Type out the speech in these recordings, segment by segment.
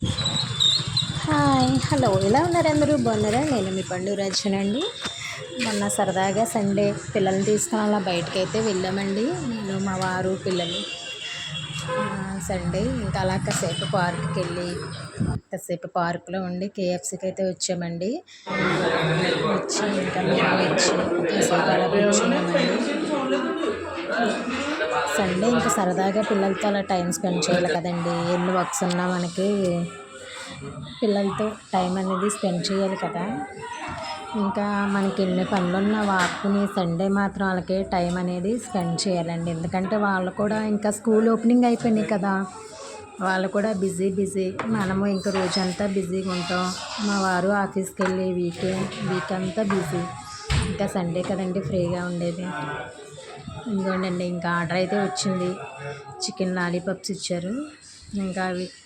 Hi hello ఎలా ఉన్నారు అందరూ బాగున్నారా? నేను మీ పండు రాజునండి. మొన్న సరదాగా సండే పిల్లల్ని తీసుకుని అలా బయటకైతే వెళ్ళామండి. నేను మా వారు పిల్లలు సండే ఇంకా అలా కాసేపు పార్క్కి వెళ్ళి కాసేపు పార్క్లో ఉండి కేఎఫ్సీకి అయితే వచ్చామండి. వచ్చి ఇంకా మేము వచ్చి కాసేపు అలా కూర్చున్నామండి. సండే ఇంకా సరదాగా పిల్లలతో అలా టైం స్పెండ్ చేయాలి కదండి. ఎన్ని వర్క్స్ ఉన్నా మనకి పిల్లలతో టైం అనేది స్పెండ్ చేయాలి కదా. ఇంకా మనకి ఎన్ని పనులున్నా వాడుకుని సండే మాత్రం వాళ్ళకి టైం అనేది స్పెండ్ చేయాలండి. ఎందుకంటే వాళ్ళు కూడా ఇంకా స్కూల్ ఓపెనింగ్ అయిపోయినాయి కదా, వాళ్ళు కూడా బిజీ. మనము ఇంకా రోజంతా బిజీగా ఉంటాం. మా వారు ఆఫీస్కి వెళ్ళి వీక్ అంతా బిజీ. ఇంకా సండే కదండి ఫ్రీగా ఉండేది. ఇంకోండి ఇంకా ఆర్డర్ అయితే వచ్చింది. చికెన్ లాలీపాప్స్ ఇచ్చారు.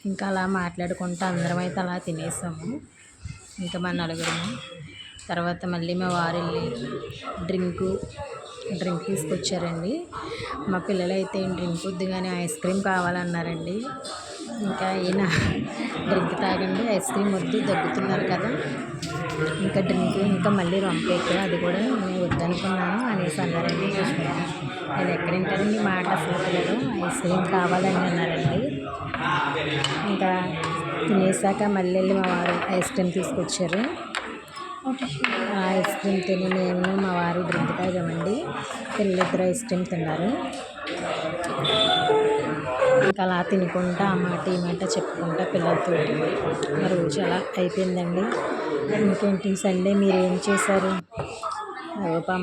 ఇంకా అలా మాట్లాడుకుంటూ అందరం అయితే అలా తినేసాము. ఇంకా మా నలుగురము. తర్వాత మళ్ళీ మా వారు వెళ్ళి డ్రింక్ తీసుకొచ్చారండి. మా పిల్లలు అయితే డ్రింక్ వద్దు కానీ ఐస్ క్రీమ్ కావాలన్నారండి. ఇంకా ఈయన డ్రింక్ తాగండి, ఐస్ క్రీమ్ వద్దు, దగ్గుతున్నారు కదా, ఇంకా డ్రింక్ ఇంకా మళ్ళీ రొంపేక అది కూడా నేను వద్దనుకున్నాను అనేసి అన్నారండి. నేను ఎక్కడ వింటానండి మాట అసలు పిల్లలు ఐస్ క్రీమ్ కావాలని అన్నారండి. ఇంకా తినేసాక మళ్ళీ వెళ్ళి మా వారు ఐస్ క్రీమ్ తీసుకొచ్చారు. ఐస్ క్రీమ్ తిని మేము మా వారు డ్రింక్ తాగామండి. పిల్లలిద్దరు ఐస్ క్రీమ్ తిన్నారు. ఇంకా అలా తినుకుంటా ఆ మాట ఈ మాట చెప్పుకుంటా పిల్లలతో మా రోజు అలా అయిపోయిందండి. ఇంకేంటి సండే మీరు ఏం చేశారు?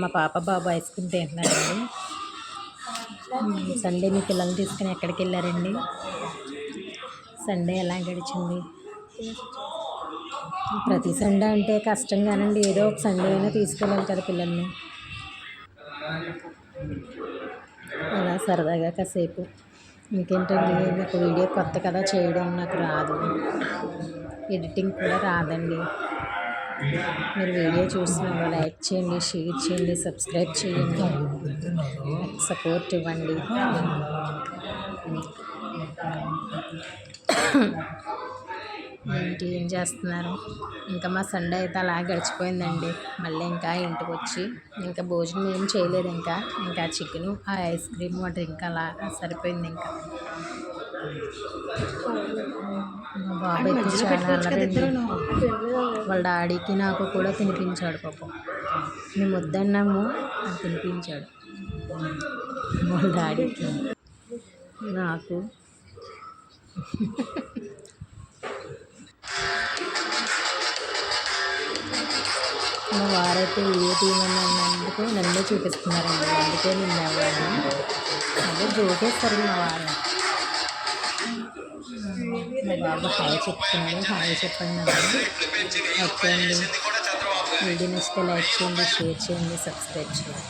మా పాప బాబు ఐస్ క్రీమ్ తింటున్నారండి. సండే మీ పిల్లల్ని తీసుకుని ఎక్కడికి వెళ్ళారండి? సండే ఎలా గడిచింది? ప్రతి సండే అంటే కష్టంగానండి. ఏదో ఒక సండే అయినా తీసుకెళ్ళాలి కదా పిల్లల్ని. అలా సరదాగా కాసేపు. ఇంకేంటండి, నాకు వీడియో కొత్త కదా, చేయడం నాకు రాదు, ఎడిటింగ్ కూడా రాదండి. మీరు వీడియో చూసినా లైక్ చేయండి, షేర్ చేయండి, సబ్స్క్రైబ్ చేయండి, సపోర్ట్ ఇవ్వండి. ఏంటి ఏం చేస్తున్నారు? ఇంకా మా సండే అయితే అలా గడిచిపోయిందండి. మళ్ళీ ఇంకా ఇంటికి వచ్చి ఇంకా భోజనం ఏం చేయలేదు. ఇంకా చికెను, ఆ ఐస్ క్రీము, ఆ డ్రింక్ అలా సరిపోయింది. ఇంకా మా బాబు అయితే చాలా అల్లరండి. వాళ్ళ డాడీకి నాకు కూడా తినిపించాడు పాపం. మేము వద్దన్నాము, అది తినిపించాడు వాళ్ళ డాడీకి నాకు. మా వారైతే ఏ తీయమన్నందుకు నన్నే చూపిస్తున్నారండి. అందుకే నేను నవ్వాను. అదే జోకేస్తారు మా వారు. మా బాబు హాయ్ చెప్తున్నాడు. హాయ్ చెప్పండి. ఓకే అండి. వీడియో నచ్చితే లైక్ చేయండి, షేర్ చేయండి, సబ్స్క్రైబ్ చేయండి.